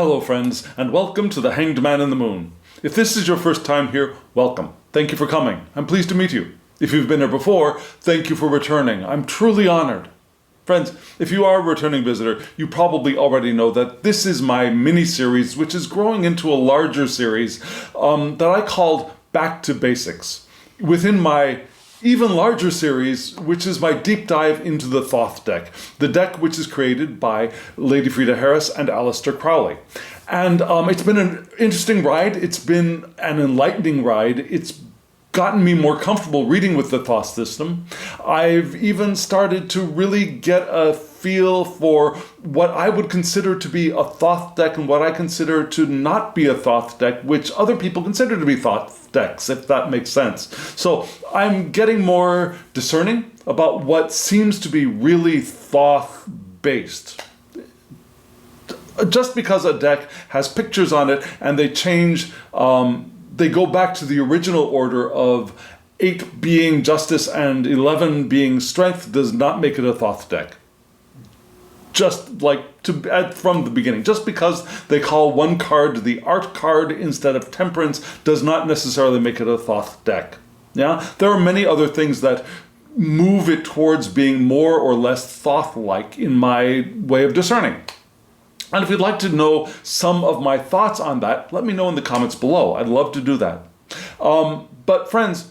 Hello friends, and welcome to The Hanged Man in the Moon. If this is your first time here, welcome. Thank you for coming. I'm pleased to meet you. If you've been here before, thank you for returning. I'm truly honored. Friends, if you are a returning visitor, you probably already know that this is my mini-series, which is growing into a larger series that I called Back to Basics. Within my even larger series, which is my deep dive into the Thoth deck, the deck which is created by Lady Frida Harris and Harris-Crowley. And it's been an interesting ride. It's been an enlightening ride. It's gotten me more comfortable reading with the Thoth system. I've even started to really get a feel for what I would consider to be a Thoth deck and what I consider to not be a Thoth deck, which other people consider to be Thoth decks, if that makes sense. So I'm getting more discerning about what seems to be really Thoth-based. Just because a deck has pictures on it and they change, they go back to the original order of 8 being justice and 11 being strength does not make it a Thoth deck. Just like from the beginning. Just because they call one card the art card instead of temperance does not necessarily make it a Thoth deck. Yeah, there are many other things that move it towards being more or less Thoth-like in my way of discerning. And if you'd like to know some of my thoughts on that, let me know in the comments below. I'd love to do that. But friends,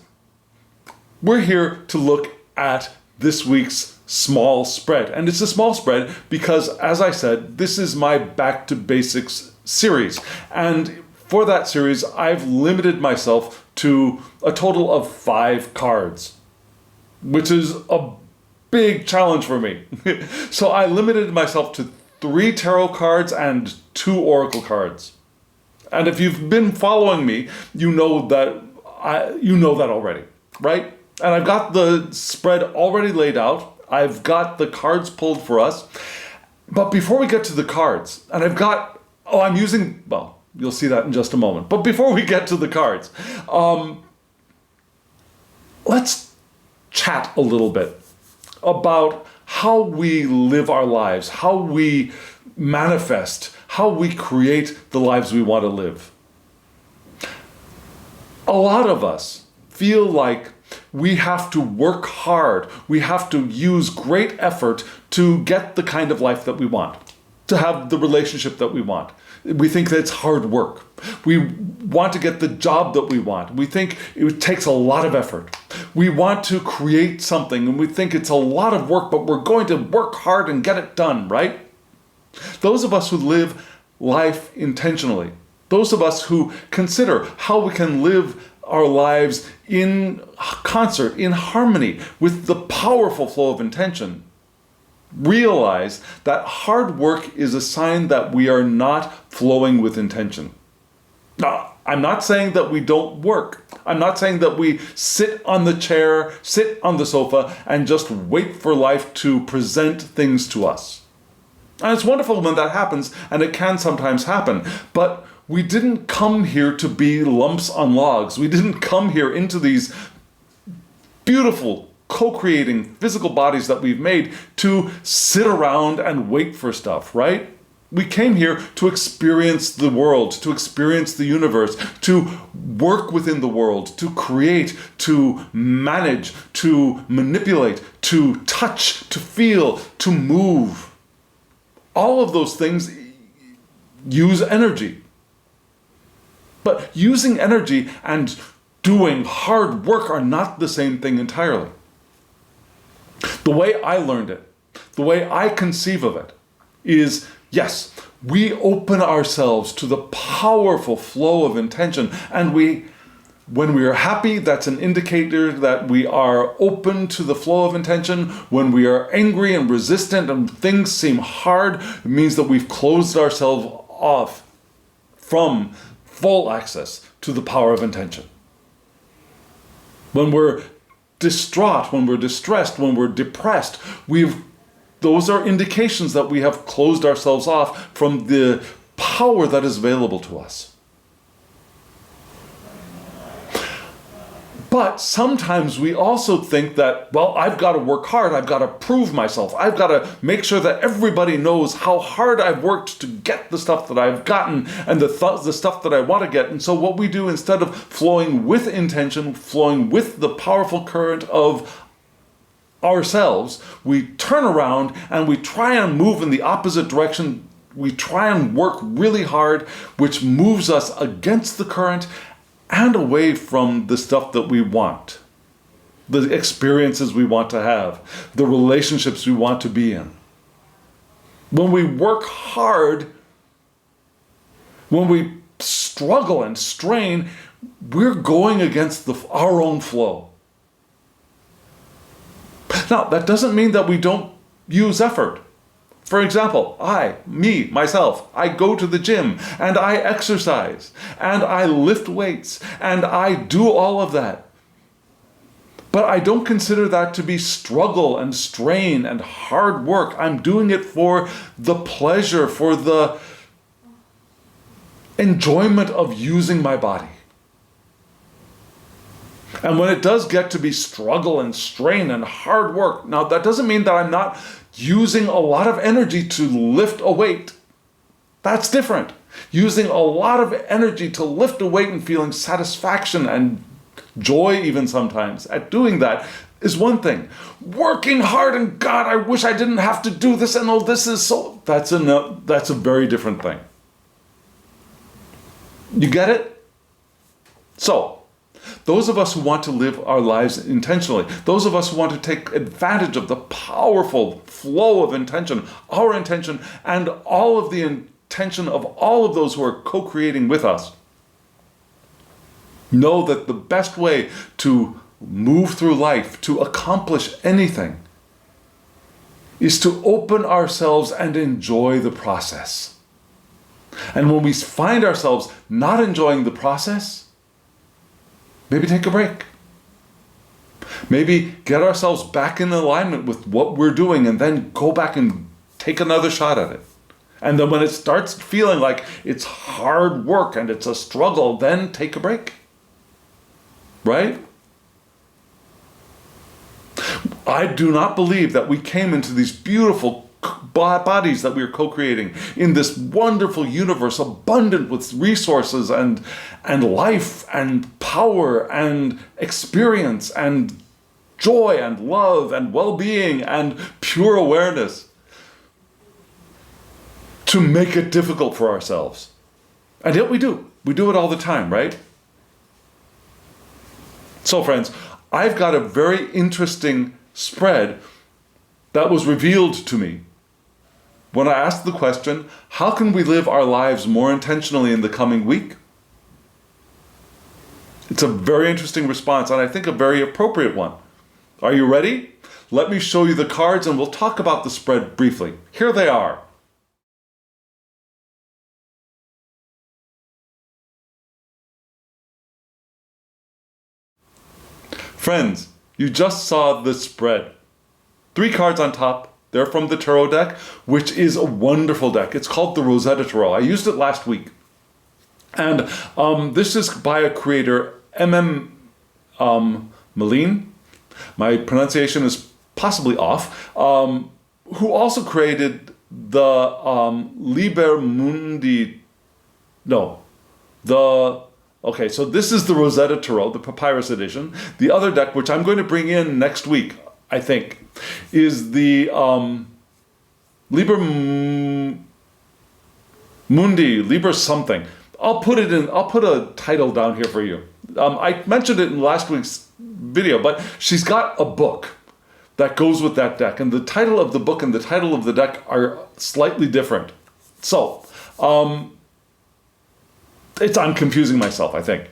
we're here to look at this week's small spread. And it's a small spread because, as I said, this is my Back to Basics series. And for that series, I've limited myself to a total of 5 cards, which is a big challenge for me. So I limited myself to 3 tarot cards and 2 oracle cards. And if you've been following me, you know that already, right? And I've got the spread already laid out. I've got the cards pulled for us. But before we get to the cards, and I'm using, well, you'll see that in just a moment. But before we get to the cards, let's chat a little bit about how we live our lives, how we manifest, how we create the lives we want to live. A lot of us feel like we have to work hard, we have to use great effort to get the kind of life that we want, to have the relationship that we want. We think that it's hard work. We want to get the job that we want. We think it takes a lot of effort. We want to create something and we think it's a lot of work, but we're going to work hard and get it done, right? Those of us who live life intentionally, those of us who consider how we can live our lives in concert, in harmony with the powerful flow of intention, realize that hard work is a sign that we are not flowing with intention. Now, I'm not saying that we don't work. I'm not saying that we sit on the chair, sit on the sofa, and just wait for life to present things to us. And it's wonderful when that happens, and it can sometimes happen, but we didn't come here to be lumps on logs. We didn't come here into these beautiful, co-creating physical bodies that we've made to sit around and wait for stuff, right? We came here to experience the world, to experience the universe, to work within the world, to create, to manage, to manipulate, to touch, to feel, to move. All of those things use energy. But using energy and doing hard work are not the same thing entirely. The way I learned it, the way I conceive of it, is yes, we open ourselves to the powerful flow of intention, and when we are happy, that's an indicator that we are open to the flow of intention. When we are angry and resistant and things seem hard, it means that we've closed ourselves off from full access to the power of intention. When we're distraught, when we're distressed, when we're depressed, those are indications that we have closed ourselves off from the power that is available to us. But sometimes we also think that, well, I've got to work hard. I've got to prove myself. I've got to make sure that everybody knows how hard I've worked to get the stuff that I've gotten and the stuff that I want to get. And so what we do, instead of flowing with intention, flowing with the powerful current of ourselves, we turn around and we try and move in the opposite direction. We try and work really hard, which moves us against the current and away from the stuff that we want, the experiences we want to have, the relationships we want to be in. When we work hard, when we struggle and strain, we're going against our own flow. Now, that doesn't mean that we don't use effort. For example, myself, I go to the gym and I exercise and I lift weights and I do all of that. But I don't consider that to be struggle and strain and hard work. I'm doing it for the pleasure, for the enjoyment of using my body. And when it does get to be struggle and strain and hard work, now that doesn't mean that I'm not using a lot of energy to lift a weight. That's different. Using a lot of energy to lift a weight and feeling satisfaction and joy even sometimes at doing that is one thing. Working hard and God, I wish I didn't have to do this and this is so... That's a very different thing. You get it? So, those of us who want to live our lives intentionally, those of us who want to take advantage of the powerful flow of intention, our intention, and all of the intention of all of those who are co-creating with us, know that the best way to move through life, to accomplish anything, is to open ourselves and enjoy the process. And when we find ourselves not enjoying the process, maybe take a break. Maybe get ourselves back in alignment with what we're doing and then go back and take another shot at it. And then when it starts feeling like it's hard work and it's a struggle, then take a break. Right? I do not believe that we came into these beautiful bodies that we are co-creating in this wonderful universe, abundant with resources and life and power and experience and joy and love and well-being and pure awareness, to make it difficult for ourselves. And yet we do. We do it all the time, right? So friends, I've got a very interesting spread that was revealed to me when I asked the question, how can we live our lives more intentionally in the coming week? It's a very interesting response, and I think a very appropriate one. Are you ready? Let me show you the cards and we'll talk about the spread briefly. Here they are. Friends, you just saw the spread. 3 cards on top. They're from the Tarot deck, which is a wonderful deck. It's called the Rosetta Tarot. I used it last week. And this is by a creator, M.M. Moline. My pronunciation is possibly off. Who also created the Liber Mundi... No. Okay, so this is the Rosetta Tarot, the Papyrus edition. The other deck, which I'm going to bring in next week, I think, is the Liber Mundi, Liber something. I'll put a title down here for you. I mentioned it in last week's video, but she's got a book that goes with that deck, and the title of the book and the title of the deck are slightly different. So, I'm confusing myself, I think.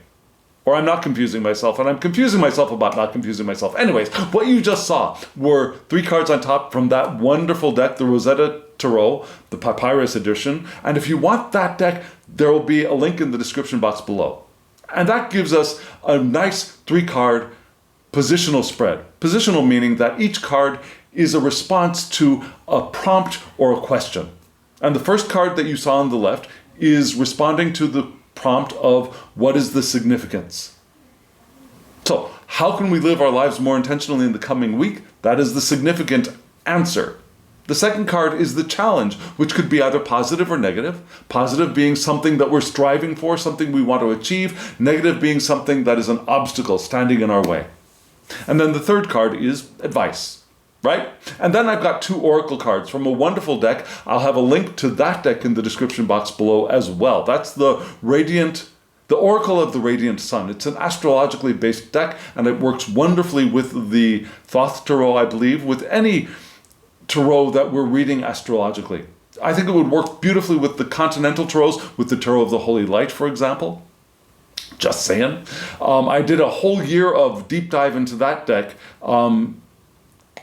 Or I'm not confusing myself, and I'm confusing myself about not confusing myself. Anyways, what you just saw were 3 cards on top from that wonderful deck, the Rosetta Tarot, the Papyrus edition. And if you want that deck, there will be a link in the description box below. And that gives us a nice 3-card positional spread. Positional meaning that each card is a response to a prompt or a question. And the first card that you saw on the left is responding to the prompt of what is the significance. So, how can we live our lives more intentionally in the coming week? That is the significant answer. The second card is the challenge, which could be either positive or negative. Positive being something that we're striving for, something we want to achieve. Negative being something that is an obstacle standing in our way. And then the third card is advice, right? And then I've got 2 oracle cards from a wonderful deck. I'll have a link to that deck in the description box below as well. That's the Oracle of the Radiant Sun. It's an astrologically based deck, and it works wonderfully with the Thoth Tarot, I believe, with any tarot that we're reading astrologically. I think it would work beautifully with the continental tarots, with the Tarot of the Holy Light, for example. Just saying. I did a whole year of deep dive into that deck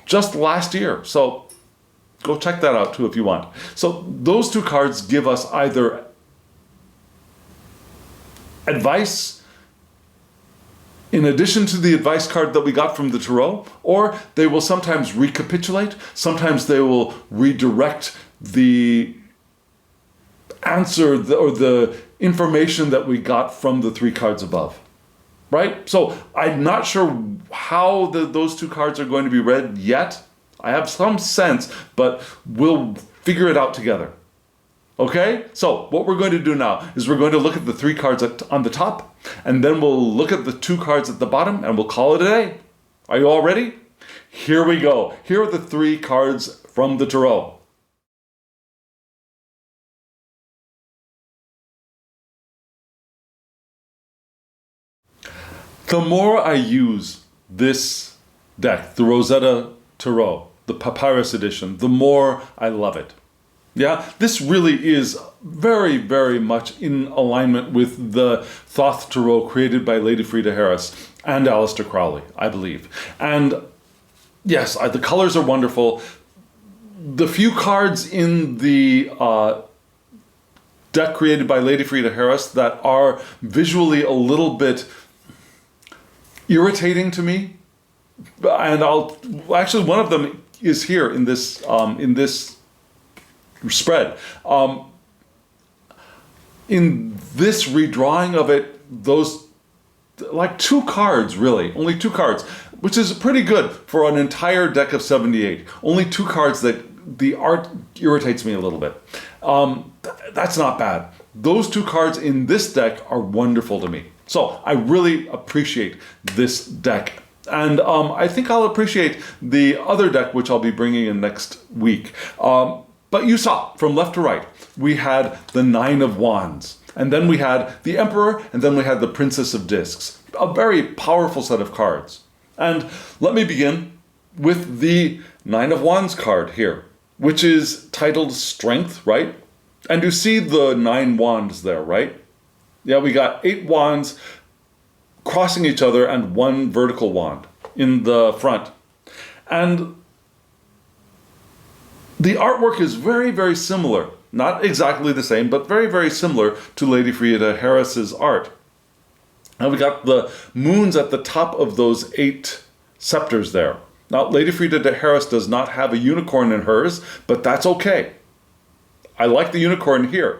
just last year. So go check that out too if you want. So those 2 cards give us either advice in addition to the advice card that we got from the tarot, or they will sometimes recapitulate, sometimes they will redirect the answer or the information that we got from the 3 cards above, right? So I'm not sure how those 2 cards are going to be read yet. I have some sense, but we'll figure it out together. Okay, so what we're going to do now is we're going to look at the 3 cards on the top, and then we'll look at the 2 cards at the bottom, and we'll call it a day. Are you all ready? Here we go. Here are the 3 cards from the tarot. The more I use this deck, the Rosetta Tarot, the Papyrus edition, the more I love it. Yeah, this really is very, very much in alignment with the Thoth Tarot created by Lady Frida Harris and Aleister Crowley, I believe. And yes, the colors are wonderful. The few cards in the deck created by Lady Frida Harris that are visually a little bit irritating to me, and actually one of them is here in this spread. In this redrawing of it, those like 2 cards really, only 2 cards, which is pretty good for an entire deck of 78. Only 2 cards that the art irritates me a little bit. That's not bad. Those 2 cards in this deck are wonderful to me. So I really appreciate this deck. And I think I'll appreciate the other deck, which I'll be bringing in next week. But you saw, from left to right, we had the 9 of Wands, and then we had the Emperor, and then we had the Princess of Discs. A very powerful set of cards. And let me begin with the 9 of Wands card here, which is titled Strength, right? And you see the 9 wands there, right? Yeah, we got 8 wands crossing each other and 1 vertical wand in the front. And the artwork is very, very similar. Not exactly the same, but very, very similar to Lady Frida Harris's art. Now we got the moons at the top of those 8 scepters there. Now, Lady Frida Harris does not have a unicorn in hers, but that's okay. I like the unicorn here.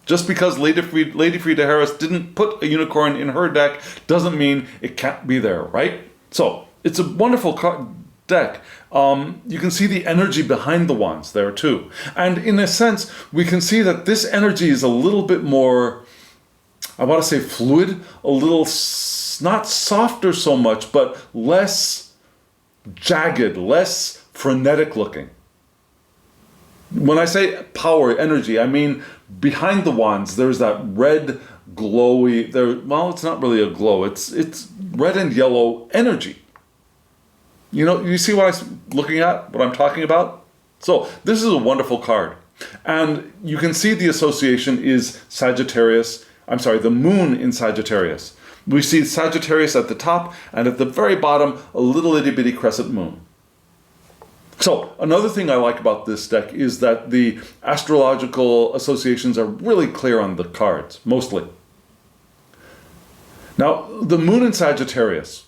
Just because Lady Frida Harris didn't put a unicorn in her deck doesn't mean it can't be there, right? So, it's a wonderful deck. You can see the energy behind the wands there too. And in a sense, we can see that this energy is a little bit more, I want to say fluid, a little, not softer so much, but less jagged, less frenetic looking. When I say power, energy, I mean behind the wands, there's that red, glowy, well, it's not really a glow, it's red and yellow energy. You know, you see what I'm looking at, what I'm talking about? So this is a wonderful card. And you can see the association is the moon in Sagittarius. We see Sagittarius at the top, and at the very bottom, a little itty bitty crescent moon. So another thing I like about this deck is that the astrological associations are really clear on the cards, mostly. Now, the moon in Sagittarius,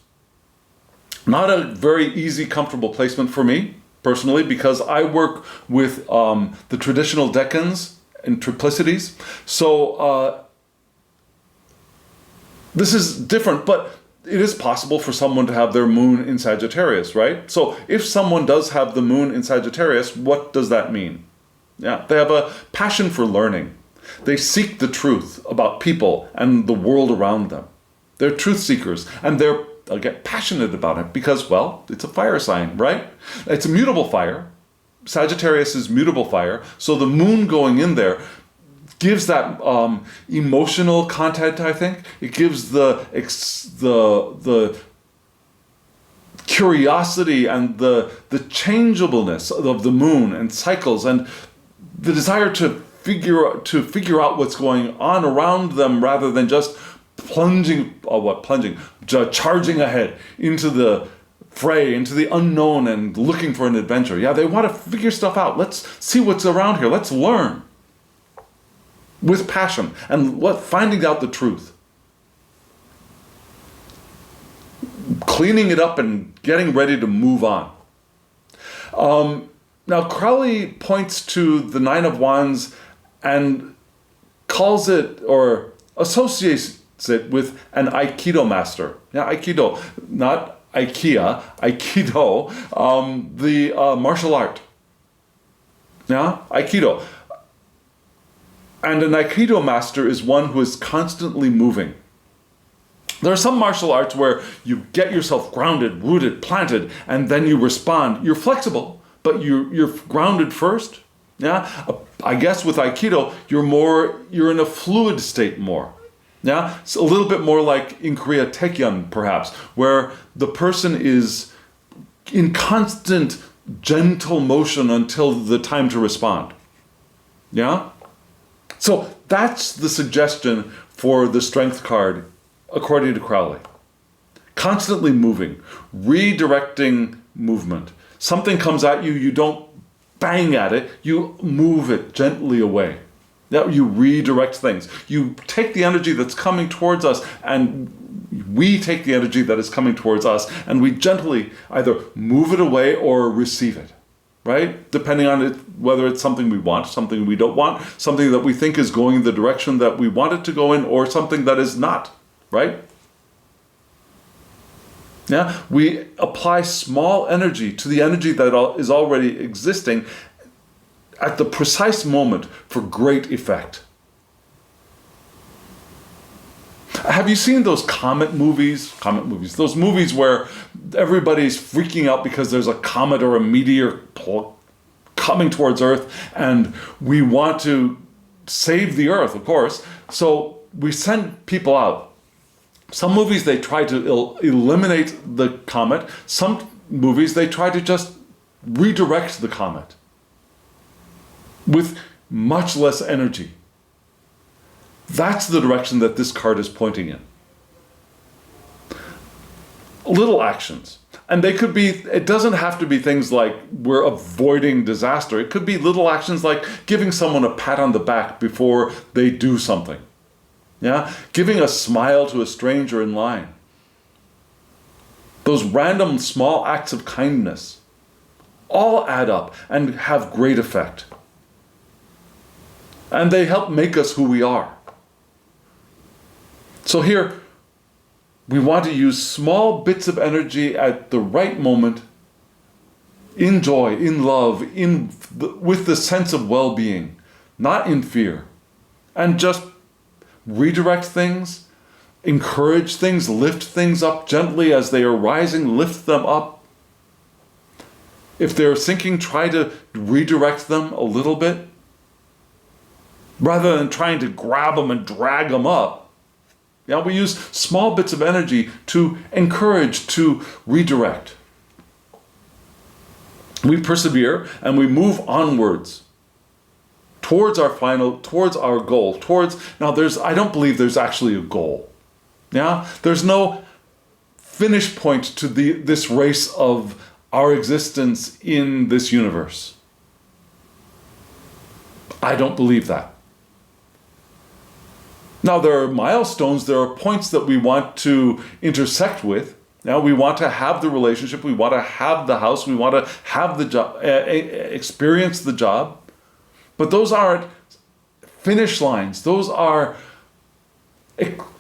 not a very easy, comfortable placement for me, personally, because I work with the traditional decans and triplicities. So this is different, but it is possible for someone to have their moon in Sagittarius, right? So if someone does have the moon in Sagittarius, what does that mean? Yeah, they have a passion for learning. They seek the truth about people and the world around them. They're truth seekers, and they'll get passionate about it because, well, it's a fire sign, right? It's a mutable fire. Sagittarius is mutable fire, so the moon going in there gives that emotional content, I think. It gives the curiosity and the changeableness of the moon and cycles and the desire to figure out what's going on around them rather than just charging ahead into the fray, into the unknown and looking for an adventure. Yeah, they want to figure stuff out. Let's see what's around here. Let's learn with passion and finding out the truth. Cleaning it up and getting ready to move on. Now, Crowley points to the Nine of Wands and calls it or associates it with an Aikido master. Yeah, Aikido, not IKEA, Aikido, the martial art. Yeah, Aikido. And an Aikido master is one who is constantly moving. There are some martial arts where you get yourself grounded, rooted, planted, and then you respond. You're flexible, but you're grounded first. Yeah, I guess with Aikido, you're in a fluid state more. Yeah, it's a little bit more like in Korea Taekyon, perhaps, where the person is in constant gentle motion until the time to respond. Yeah? So that's the suggestion for the Strength card, according to Crowley. Constantly moving, redirecting movement. Something comes at you, you don't bang at it, you move it gently away. Now you redirect things. You take the energy that's coming towards us, and we take the energy that is coming towards us, and we gently either move it away or receive it, right? Depending on whether it's something we want, something we don't want, something that we think is going the direction that we want it to go in, or something that is not, right? Yeah, we apply small energy to the energy that is already existing at the precise moment for great effect. Have you seen those comet movies? Those movies where everybody's freaking out because there's a comet or a meteor coming towards Earth, and we want to save the Earth, of course. So we send people out. Some movies, they try to eliminate the comet. Some movies, they try to just redirect the comet with much less energy. That's the direction that this card is pointing in. Little actions. And they could be, it doesn't have to be things like we're avoiding disaster. It could be little actions like giving someone a pat on the back before they do something. Yeah, giving a smile to a stranger in line. Those random small acts of kindness all add up and have great effect. And they help make us who we are. So here, we want to use small bits of energy at the right moment, in joy, in love, with the sense of well-being, not in fear, and just redirect things, encourage things, lift things up gently as they are rising, lift them up. If they're sinking, try to redirect them a little bit, rather than trying to grab them and drag them up. Yeah, we use small bits of energy to encourage, to redirect. We persevere and we move onwards towards our goal, I don't believe there's actually a goal. Yeah, there's no finish point to this race of our existence in this universe. I don't believe that. Now, there are milestones, there are points that we want to intersect with. Now, we want to have the relationship, we want to have the house, we want to have the job, experience the job. But those aren't finish lines. Those are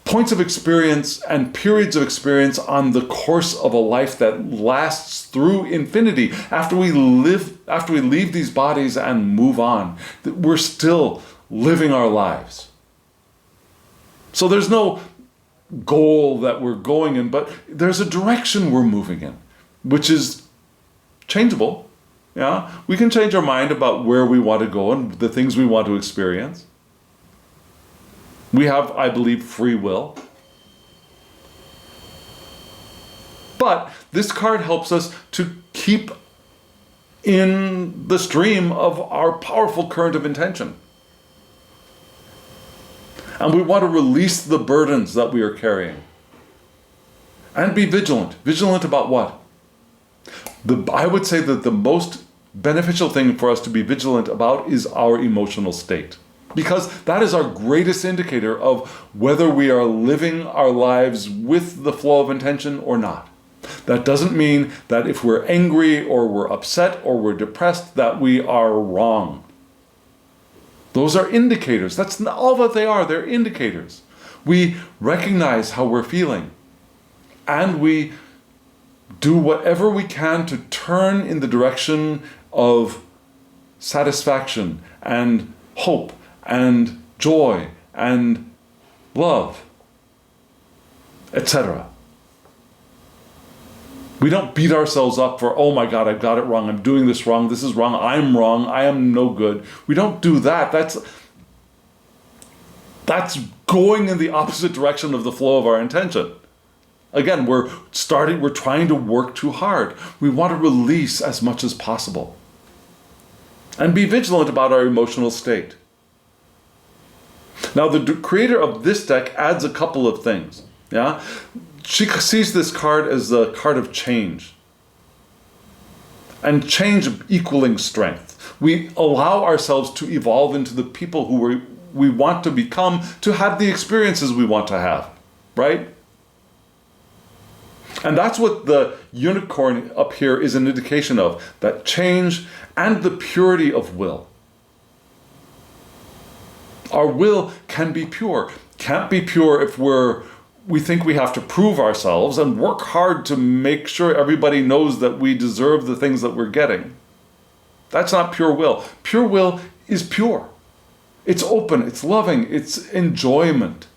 points of experience and periods of experience on the course of a life that lasts through infinity. After we leave these bodies and move on, we're still living our lives. So there's no goal that we're going in, but there's a direction we're moving in, which is changeable. Yeah, we can change our mind about where we want to go and the things we want to experience. We have, I believe, free will. But this card helps us to keep in the stream of our powerful current of intention. And we want to release the burdens that we are carrying. And be vigilant. Vigilant about what? I would say that the most beneficial thing for us to be vigilant about is our emotional state. Because that is our greatest indicator of whether we are living our lives with the flow of intention or not. That doesn't mean that if we're angry or we're upset or we're depressed that we are wrong. Those are indicators. That's not all that they are. They're indicators. We recognize how we're feeling and we do whatever we can to turn in the direction of satisfaction and hope and joy and love, etc. We don't beat ourselves up for, oh my God, I've got it wrong, I'm doing this wrong, this is wrong, I'm wrong, I am no good. We don't do that. That's going in the opposite direction of the flow of our intention. Again, we're trying to work too hard. We want to release as much as possible. And be vigilant about our emotional state. Now, the creator of this deck adds a couple of things. Yeah, she sees this card as the card of change. And change equaling strength. We allow ourselves to evolve into the people who we want to become, to have the experiences we want to have, right? And that's what the unicorn up here is an indication of, that change and the purity of will. Our will can be pure. Can't be pure if we think we have to prove ourselves and work hard to make sure everybody knows that we deserve the things that we're getting. That's not pure will. Pure will is pure. It's open, it's loving, it's enjoyment.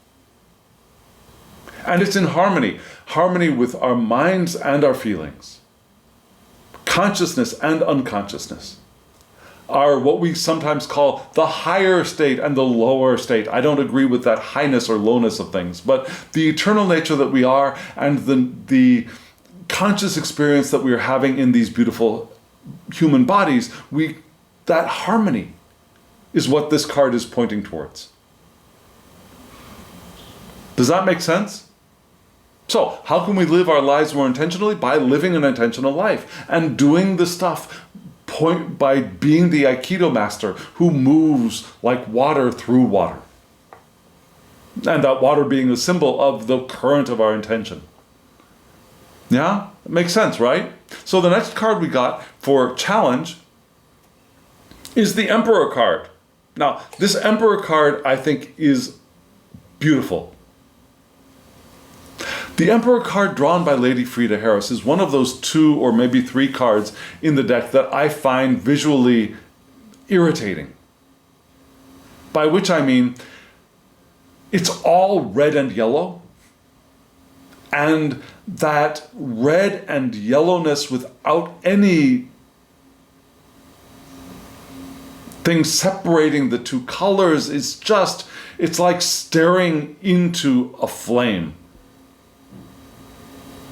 And it's in harmony with our minds and our feelings. Consciousness and unconsciousness are what we sometimes call the higher state and the lower state. I don't agree with that highness or lowness of things, but the eternal nature that we are and the conscious experience that we are having in these beautiful human bodies, that harmony is what this card is pointing towards. Does that make sense? So, how can we live our lives more intentionally? By living an intentional life and doing the stuff by being the Aikido master who moves like water through water. And that water being a symbol of the current of our intention. Yeah? It makes sense, right? So the next card we got for challenge is the Emperor card. Now, this Emperor card, I think, is beautiful. The Emperor card drawn by Lady Frida Harris is one of those 2 or maybe 3 cards in the deck that I find visually irritating. By which I mean, it's all red and yellow, and that red and yellowness without any thing separating the 2 colors is just, it's like staring into a flame.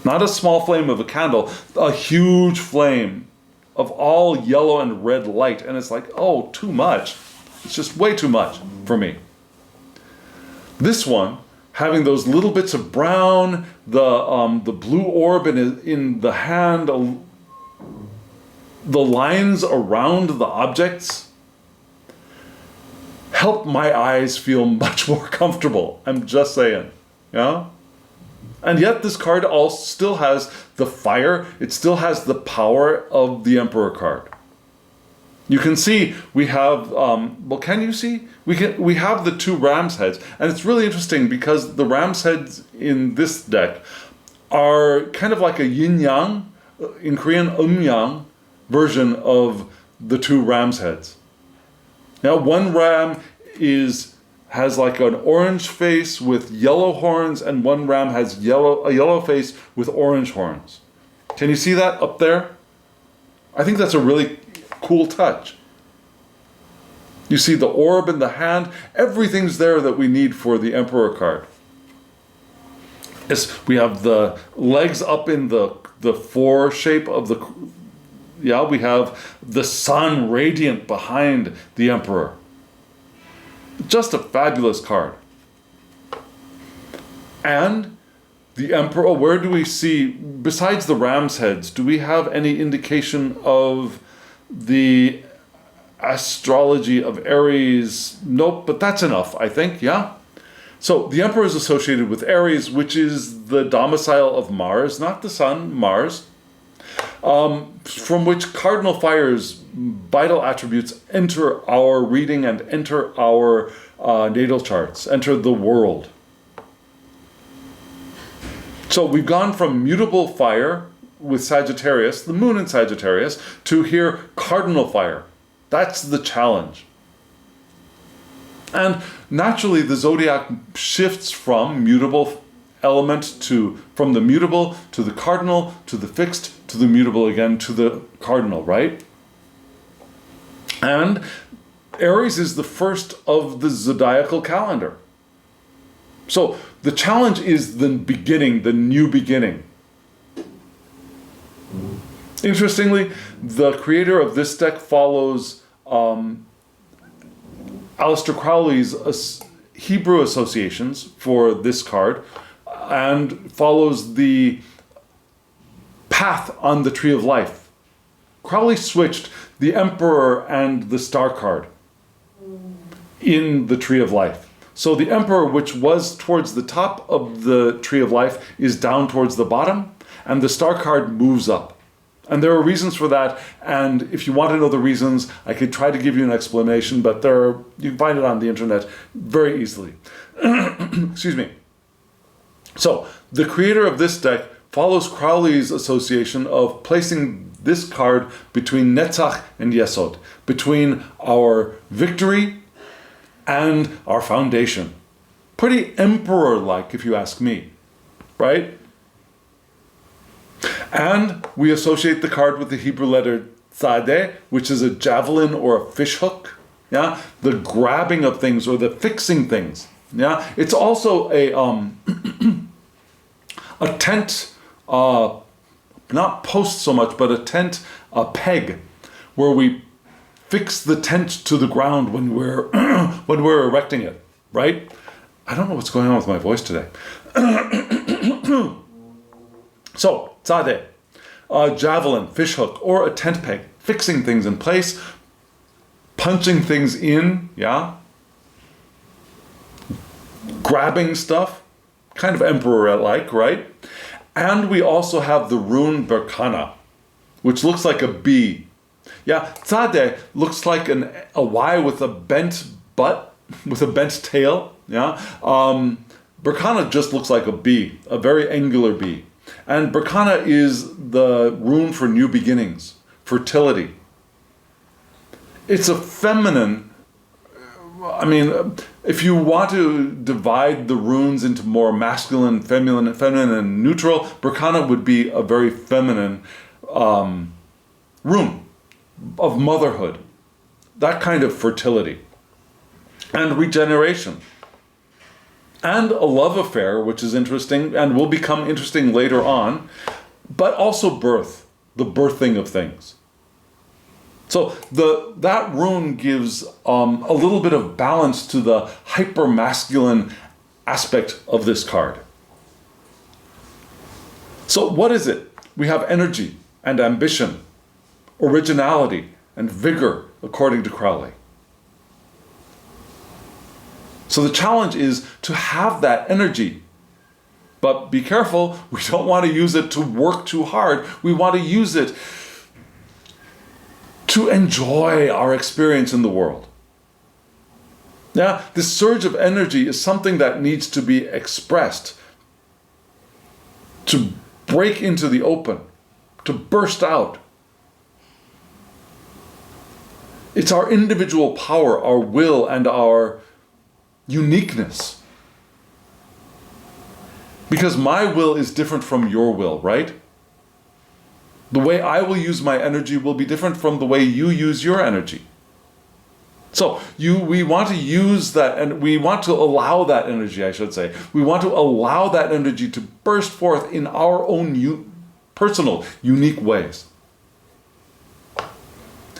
Not a small flame of a candle, a huge flame of all yellow and red light. And it's like, oh, too much. It's just way too much for me. This one, having those little bits of brown, the blue orb in the hand, the lines around the objects, help my eyes feel much more comfortable. I'm just saying, yeah? And yet this card also still has the fire, it still has the power of the Emperor card. You can see we have, well, can you see? We have the two ram's heads, and it's really interesting because the ram's heads in this deck are kind of like a yin-yang, in Korean, yang version of the two ram's heads. Now, one ram has like an orange face with yellow horns, and one ram has a yellow face with orange horns. Can you see that up there? I think that's a really cool touch. You see the orb in the hand. Everything's there that we need for the Emperor card. Yes, we have the legs up in the four shape of the... Yeah, we have the sun radiant behind the Emperor. Just a fabulous card. And the Emperor, where do we see, besides the ram's heads, do we have any indication of the astrology of Aries? Nope, but that's enough, I think, yeah? So the Emperor is associated with Aries, which is the domicile of Mars, not the Sun, Mars, from which cardinal fire's vital attributes enter our reading and enter our natal charts, enter the world. So we've gone from mutable fire with Sagittarius, the moon in Sagittarius, to here cardinal fire. That's the challenge. And naturally the zodiac shifts from mutable element from the mutable to the cardinal to the fixed to the mutable again to the cardinal, right? And Aries is the first of the zodiacal calendar. So the challenge is the beginning, the new beginning. Interestingly, the creator of this deck follows Harris-Crowley's Hebrew associations for this card and follows the path on the Tree of Life. Crowley switched the Emperor and the Star card in the Tree of Life. So the Emperor, which was towards the top of the Tree of Life, is down towards the bottom, and the Star card moves up. And there are reasons for that, and if you want to know the reasons, I could try to give you an explanation, but you can find it on the internet very easily. Excuse me. So, the creator of this deck follows Crowley's association of placing this card between Netzach and Yesod, between our victory and our foundation. Pretty emperor-like, if you ask me, right? And we associate the card with the Hebrew letter tzadeh, which is a javelin or a fish hook. Yeah, the grabbing of things or the fixing things. Yeah, it's also a a tent, not post so much, but a tent, a peg, where we fix the tent to the ground when we're when we're erecting it. Right? I don't know what's going on with my voice today. So, tzadeh, a javelin, fish hook, or a tent peg, fixing things in place, punching things in, yeah? Grabbing stuff, kind of emperor-like, right? And we also have the rune Berkana, which looks like a bee. Yeah, tzadeh looks like a Y with a bent butt, with a bent tail, yeah? Berkana just looks like a bee, a very angular bee. And Berkana is the rune for new beginnings, fertility. It's a feminine, I mean, if you want to divide the runes into more masculine, feminine, and neutral, Berkana would be a very feminine rune of motherhood. That kind of fertility. And regeneration. And a love affair, which is interesting and will become interesting later on, but also birth, the birthing of things. So that rune gives a little bit of balance to the hyper-masculine aspect of this card. So what is it? We have energy and ambition, originality and vigor, according to Crowley. So the challenge is to have that energy. But be careful, we don't want to use it to work too hard. We want to use it to enjoy our experience in the world. Yeah, this surge of energy is something that needs to be expressed, to break into the open, to burst out. It's our individual power, our will, and our uniqueness. Because my will is different from your will, right? The way I will use my energy will be different from the way you use your energy. So we want to use that, and we want to allow that energy, I should say. We want to allow that energy to burst forth in our own personal, unique ways.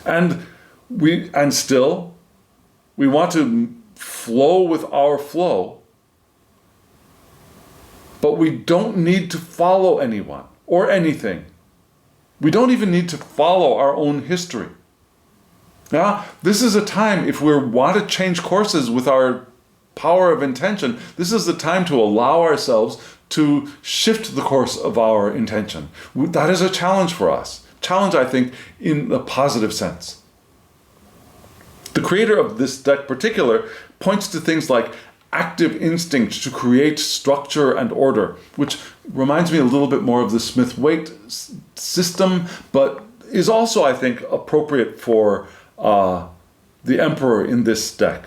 And we want to flow with our flow, but we don't need to follow anyone or anything. We don't even need to follow our own history. Now, this is a time, if we want to change courses with our power of intention, this is the time to allow ourselves to shift the course of our intention. That is a challenge for us. Challenge, I think, in a positive sense. The creator of this deck particular points to things like active instinct to create structure and order, which reminds me a little bit more of the Smith-Waite system, but is also, I think, appropriate for the Emperor in this deck.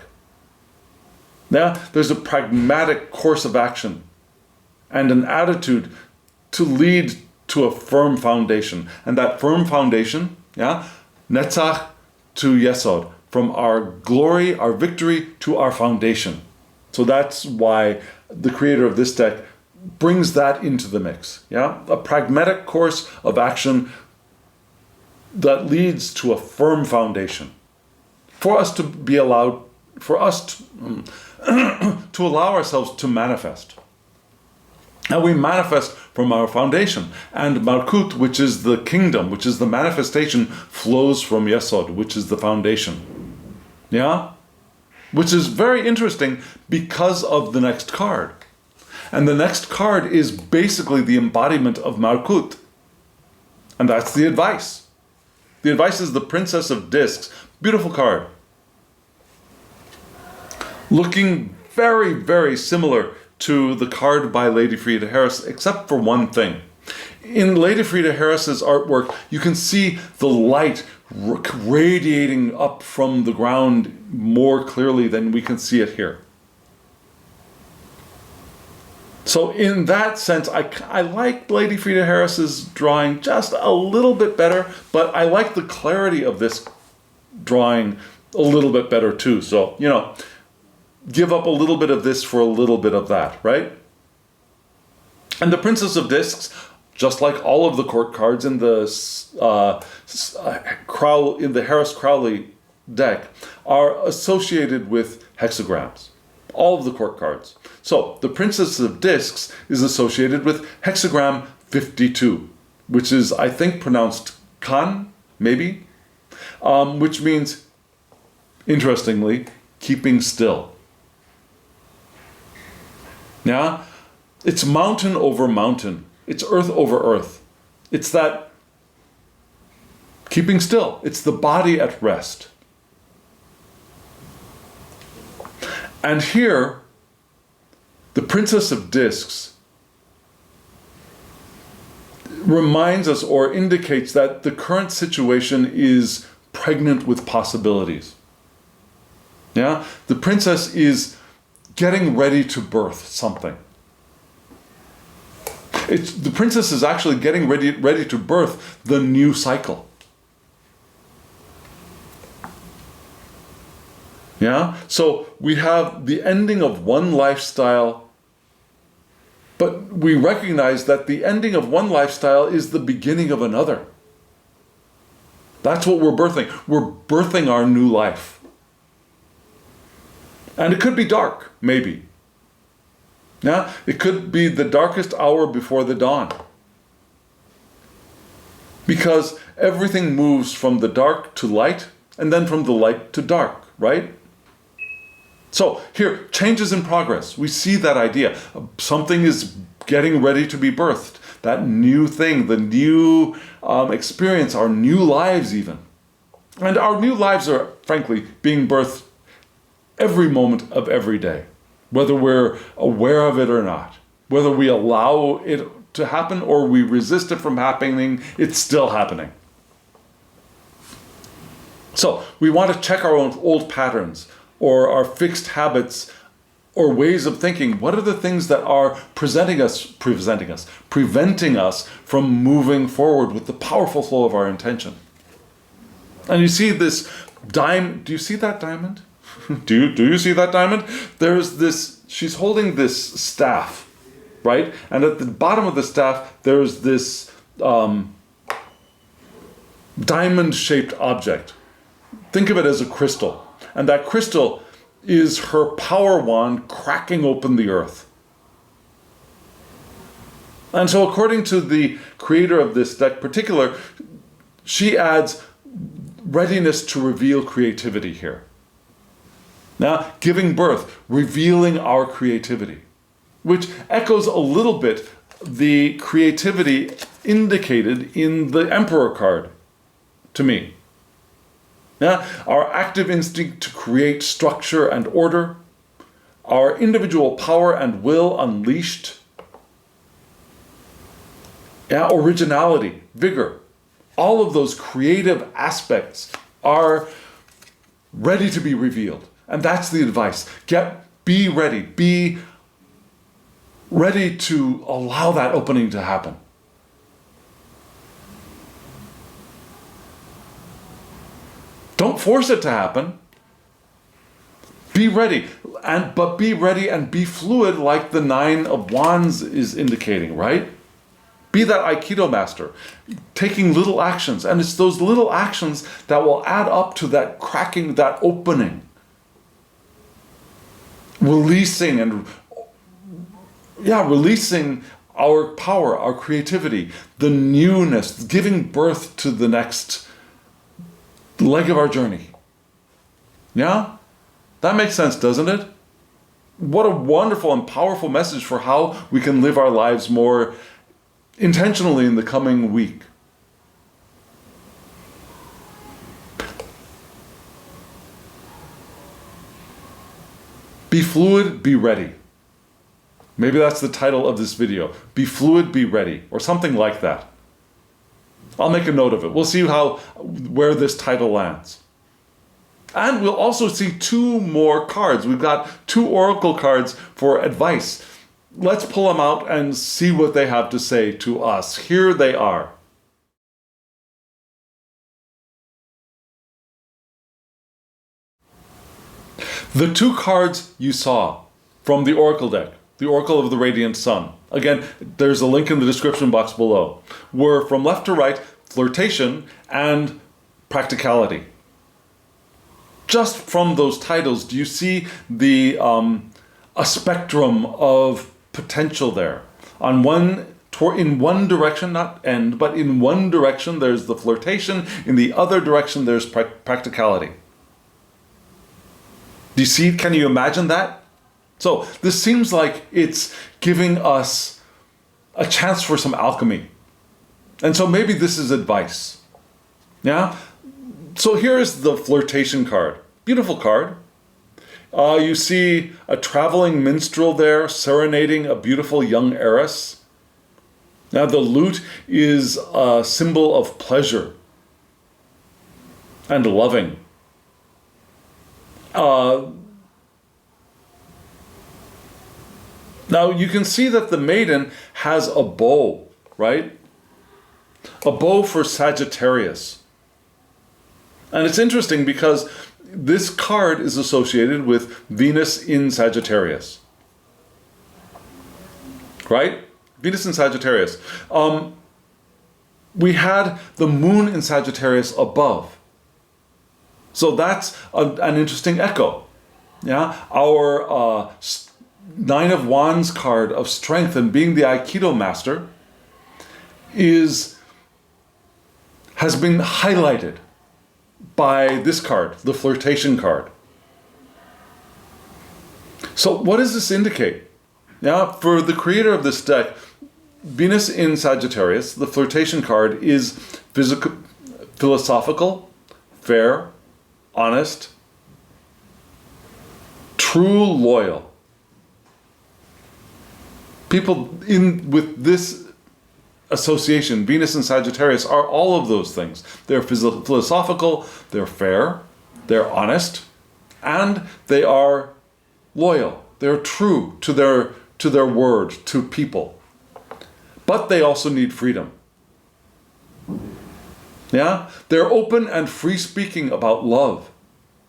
Now, there's a pragmatic course of action and an attitude to lead to a firm foundation. And that firm foundation, Netzach to Yesod, from our glory, our victory, to our foundation. So that's why the creator of this deck brings that into the mix. A pragmatic course of action that leads to a firm foundation. For us to be allowed, for us to allow ourselves to manifest. And we manifest from our foundation. And Malkut, which is the kingdom, which is the manifestation, flows from Yesod, which is the foundation. Which is very interesting because of the next card. And the next card is basically the embodiment of Malkut. And that's the advice. The advice is the Princess of Discs. Beautiful card. Looking very, very similar to the card by Lady Frida Harris, except for one thing. In Lady Frida Harris's artwork, you can see the light radiating up from the ground more clearly than we can see it here. So in that sense, I like Lady Frida Harris's drawing just a little bit better, but I like the clarity of this drawing a little bit better too. So, give up a little bit of this for a little bit of that, right? And the Princess of Discs, just like all of the court cards in the Harris-Crowley deck, are associated with hexagrams. All of the court cards. So the Princess of Discs is associated with hexagram 52, which is, I think, pronounced Kan, maybe, which means, interestingly, keeping still. It's mountain over mountain. It's earth over earth. It's that keeping still. It's the body at rest. And here, the Princess of Discs reminds us or indicates that the current situation is pregnant with possibilities. The princess is getting ready to birth something. The princess is actually getting ready to birth the new cycle. So we have the ending of one lifestyle, but we recognize that the ending of one lifestyle is the beginning of another. That's what we're birthing. We're birthing our new life. And it could be dark, maybe. It could be the darkest hour before the dawn. Because everything moves from the dark to light, and then from the light to dark, right? So here, change is in progress. We see that idea. Something is getting ready to be birthed. That new thing, the new experience, our new lives even. And our new lives are, frankly, being birthed every moment of every day, whether we're aware of it or not. Whether we allow it to happen or we resist it from happening, it's still happening. So we want to check our own old patterns or our fixed habits or ways of thinking. What are the things that are preventing us from moving forward with the powerful flow of our intention? And you see this diamond. Do you see that diamond? Do you see that diamond? There's this, she's holding this staff, right? And at the bottom of the staff, there's this diamond-shaped object. Think of it as a crystal. And that crystal is her power wand cracking open the earth. And so according to the creator of this deck particular, she adds readiness to reveal creativity here. Now, giving birth, revealing our creativity, which echoes a little bit the creativity indicated in the Emperor card to me. Now, our active instinct to create structure and order, our individual power and will unleashed, originality, vigor, all of those creative aspects are ready to be revealed. And that's the advice. Be ready to allow that opening to happen. Don't force it to happen. Be ready, but be ready and be fluid, like the Nine of Wands is indicating, right? Be that Aikido master, taking little actions, and it's those little actions that will add up to that cracking, that opening, releasing our power, our creativity, the newness, giving birth to the next leg of our journey. Yeah? That makes sense, doesn't it? What a wonderful and powerful message for how we can live our lives more intentionally in the coming week. Be fluid, be ready. Maybe that's the title of this video. Be fluid, be ready, or something like that. I'll make a note of it. We'll see where this title lands. And we'll also see two more cards. We've got two oracle cards for advice. Let's pull them out and see what they have to say to us. Here they are. The two cards you saw from the oracle deck, the Oracle of the Radiant Sun, again, there's a link in the description box below, were from left to right, flirtation and practicality. Just from those titles, do you see a spectrum of potential there? In one direction, not end, but in one direction there's the flirtation, in the other direction there's practicality. Do you see, can you imagine that? So this seems like it's giving us a chance for some alchemy. And so maybe this is advice. Yeah? So here's the flirtation card. Beautiful card. You see a traveling minstrel there serenading a beautiful young heiress. Now the lute is a symbol of pleasure and loving. Now you can see that the maiden has a bow, right? A bow for Sagittarius. And it's interesting because this card is associated with Venus in Sagittarius. Right? Venus in Sagittarius. We had the moon in Sagittarius above. So that's an interesting echo. Yeah, our Nine of Wands card of strength and being the Aikido master has been highlighted by this card, the flirtation card. So what does this indicate? Yeah, for the creator of this deck, Venus in Sagittarius, the flirtation card is philosophical, fair, honest, true, loyal. People with this association, Venus and Sagittarius, are all of those things. They're philosophical, they're fair, they're honest, and they are loyal. They're true to their word, to people. But they also need freedom. Yeah? They're open and free-speaking about love.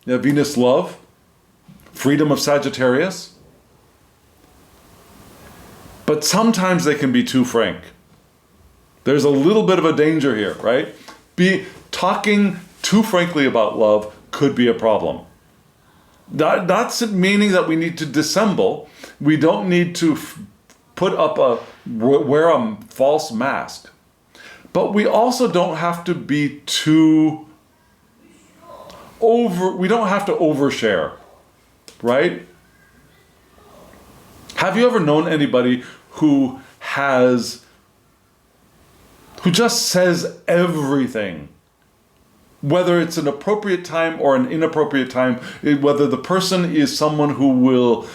Yeah, Venus love, freedom of Sagittarius. But sometimes they can be too frank. There's a little bit of a danger here, right? Talking too frankly about love could be a problem. That's meaning that we need to dissemble. We don't need to wear a false mask. But we also don't have to be too we don't have to overshare, right? Have you ever known anybody who just says everything, whether it's an appropriate time or an inappropriate time, whether the person is someone who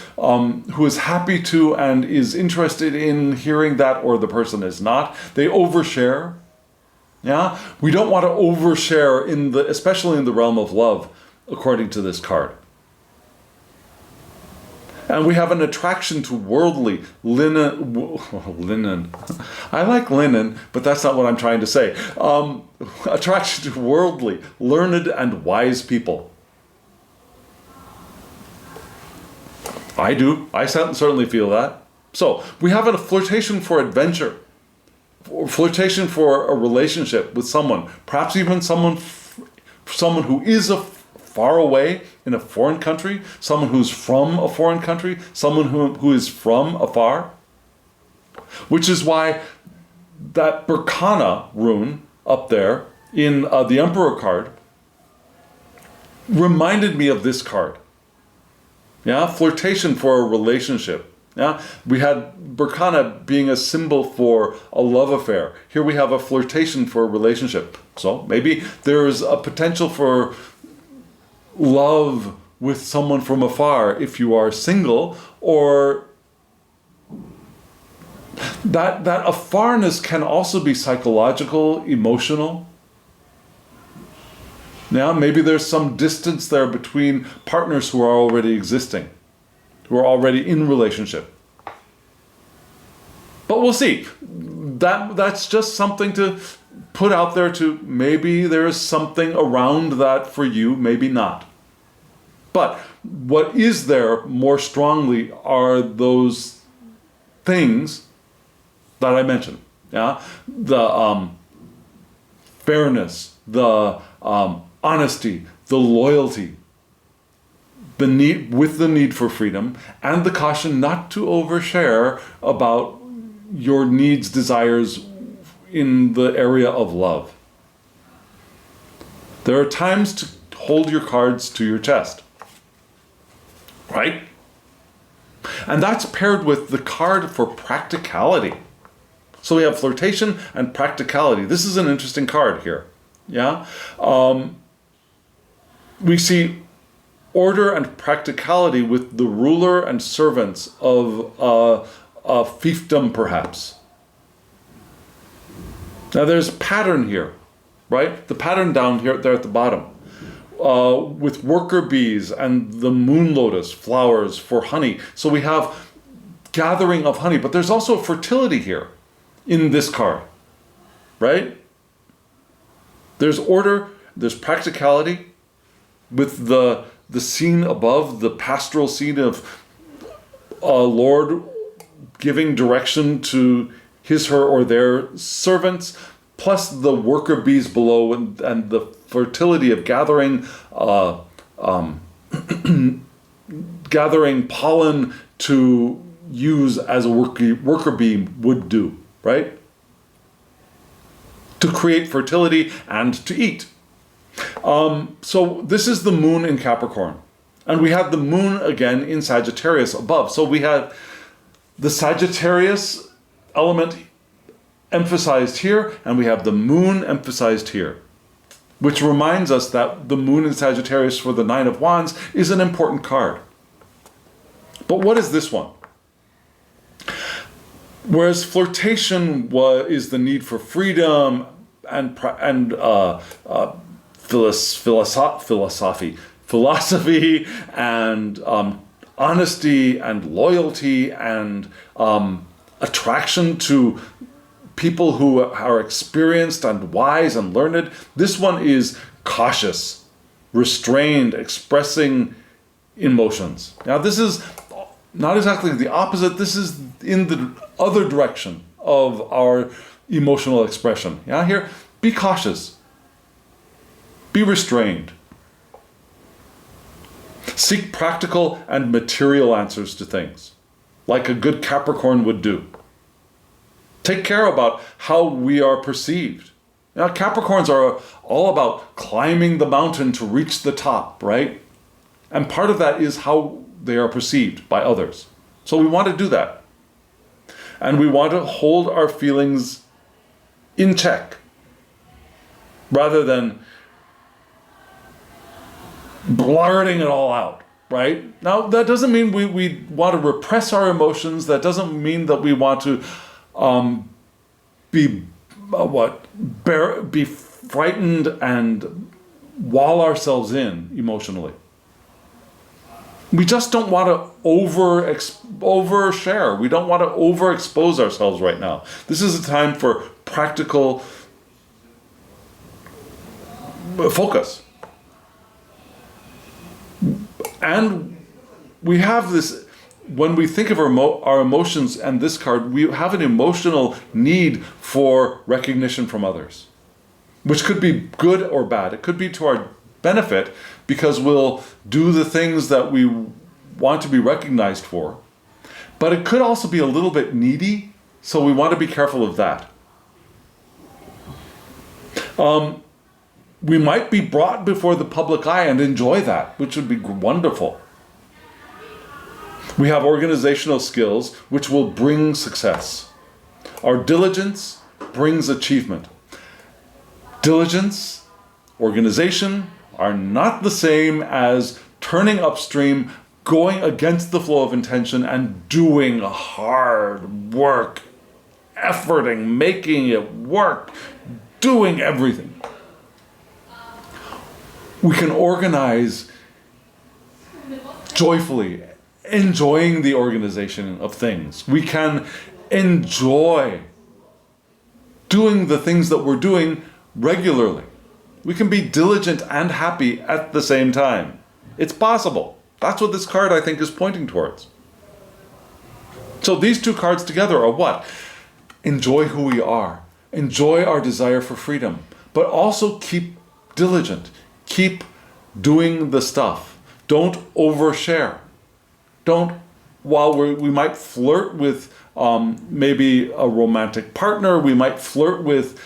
is happy to and is interested in hearing that, or the person is not? They overshare. Yeah, we don't want to overshare especially in the realm of love, according to this card. And we have an attraction to worldly linen. I like linen, but that's not what I'm trying to say. Attraction to worldly, learned, and wise people. I do. I certainly feel that. So we have a flirtation for adventure, flirtation for a relationship with someone, perhaps even someone who is far away in a foreign country, someone who's from a foreign country, someone who is from afar. Which is why that Berkana rune up there in the Emperor card reminded me of this card. Yeah, flirtation for a relationship. Yeah, we had Berkana being a symbol for a love affair. Here we have a flirtation for a relationship. So maybe there's a potential for love with someone from afar if you are single, or that afarness can also be psychological, emotional. Now, maybe there's some distance there between partners who are already existing, who are already in relationship. But we'll see. That's just something to put out there to maybe there's something around that for you, maybe not. But what is there more strongly are those things that I mentioned. Yeah, the fairness, the honesty, the loyalty, the need for freedom, and the caution not to overshare about your needs, desires in the area of love. There are times to hold your cards to your chest. Right? And that's paired with the card for practicality. So we have flirtation and practicality. This is an interesting card here. Yeah? We see order and practicality with the ruler and servants of a fiefdom, perhaps. Now there's pattern here, right? The pattern down here, there at the bottom. With worker bees and the moon lotus flowers for honey. So we have gathering of honey, but there's also fertility here in this card, right? There's order, there's practicality with the scene above, the pastoral scene of Lord giving direction to his, her, or their servants, plus the worker bees below and the fertility of gathering gathering pollen to use as a worker bee would do, right? To create fertility and to eat. So this is the moon in Capricorn. And we have the moon again in Sagittarius above. So we have the Sagittarius element emphasized here, and we have the moon emphasized here. which reminds us that the moon in Sagittarius for the Nine of Wands is an important card. But what is this one? Whereas flirtation is the need for freedom and philosophy and honesty and loyalty and attraction to people who are experienced and wise and learned. This one is cautious, restrained, expressing emotions. Now this is not exactly the opposite. This is in the other direction of our emotional expression. Yeah, here, be cautious. Be restrained. Seek practical and material answers to things, like a good Capricorn would do. Take care about how we are perceived. Now, Capricorns are all about climbing the mountain to reach the top, right? And part of that is how they are perceived by others. So we want to do that. And we want to hold our feelings in check, rather than blurting it all out, right? Now, that doesn't mean we want to repress our emotions. That doesn't mean that we want to be frightened and wall ourselves in emotionally. We just don't want to overshare. We don't want to overexpose ourselves right now. This is a time for practical focus. And we have this, when we think of our emotions and this card, we have an emotional need for recognition from others, which could be good or bad. It could be to our benefit because we'll do the things that we want to be recognized for. But it could also be a little bit needy, so we want to be careful of that. We might be brought before the public eye and enjoy that, which would be wonderful. We have organizational skills which will bring success. Our diligence brings achievement. Diligence, organization are not the same as turning upstream, going against the flow of intention and doing hard work, efforting, making it work, doing everything. We can organize joyfully, enjoying the organization of things. We can enjoy doing the things that we're doing regularly. We can be diligent and happy at the same time. It's possible. That's what this card, I think, is pointing towards. So these two cards together are what? Enjoy who we are. Enjoy our desire for freedom. But also keep diligent. Keep doing the stuff. Don't overshare. While we might flirt with maybe a romantic partner, we might flirt with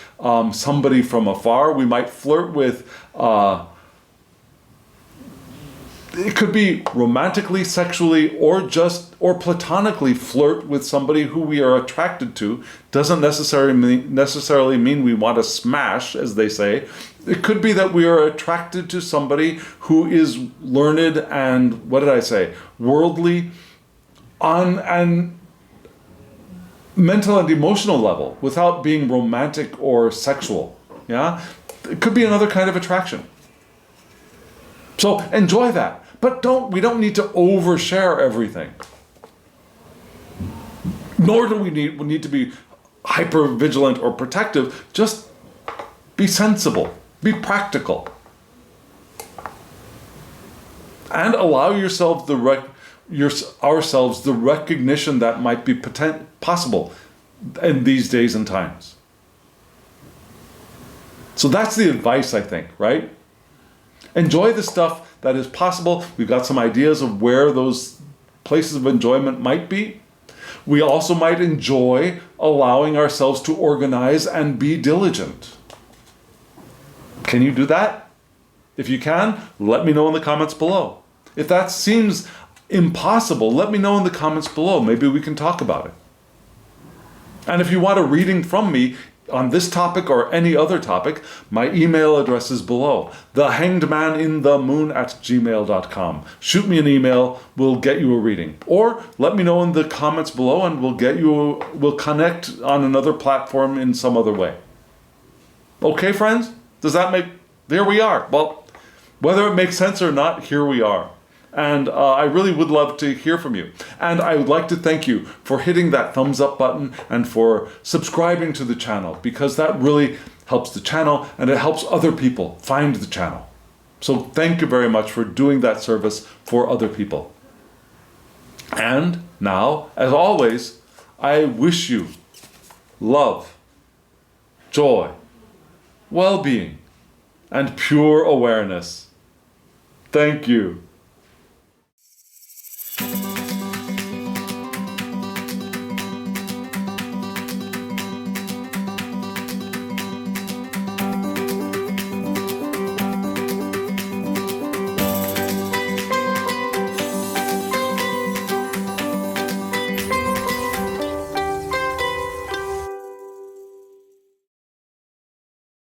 somebody from afar, we might flirt with, it could be romantically, sexually, or platonically flirt with somebody who we are attracted to. Doesn't necessarily mean we want to smash, as they say. It could be that we are attracted to somebody who is learned and, worldly on an mental and emotional level without being romantic or sexual. Yeah? It could be another kind of attraction. So enjoy that. But we don't need to overshare everything. Nor do we need to be hyper vigilant or protective. Just be sensible. Be practical. And allow yourself ourselves the recognition that might be possible in these days and times. So that's the advice, I think, right? Enjoy the stuff that is possible. We've got some ideas of where those places of enjoyment might be. We also might enjoy allowing ourselves to organize and be diligent. Can you do that? If you can, let me know in the comments below. If that seems impossible, let me know in the comments below. Maybe we can talk about it. And if you want a reading from me, on this topic or any other topic, my email address is below. thehangedmaninthemoon@gmail.com. Shoot me an email, we'll get you a reading. Or let me know in the comments below and we'll connect on another platform in some other way. Okay, friends? There we are. Well, whether it makes sense or not, here we are. And I really would love to hear from you. And I would like to thank you for hitting that thumbs up button and for subscribing to the channel, because that really helps the channel and it helps other people find the channel. So thank you very much for doing that service for other people. And now, as always, I wish you love, joy, well-being, and pure awareness. Thank you.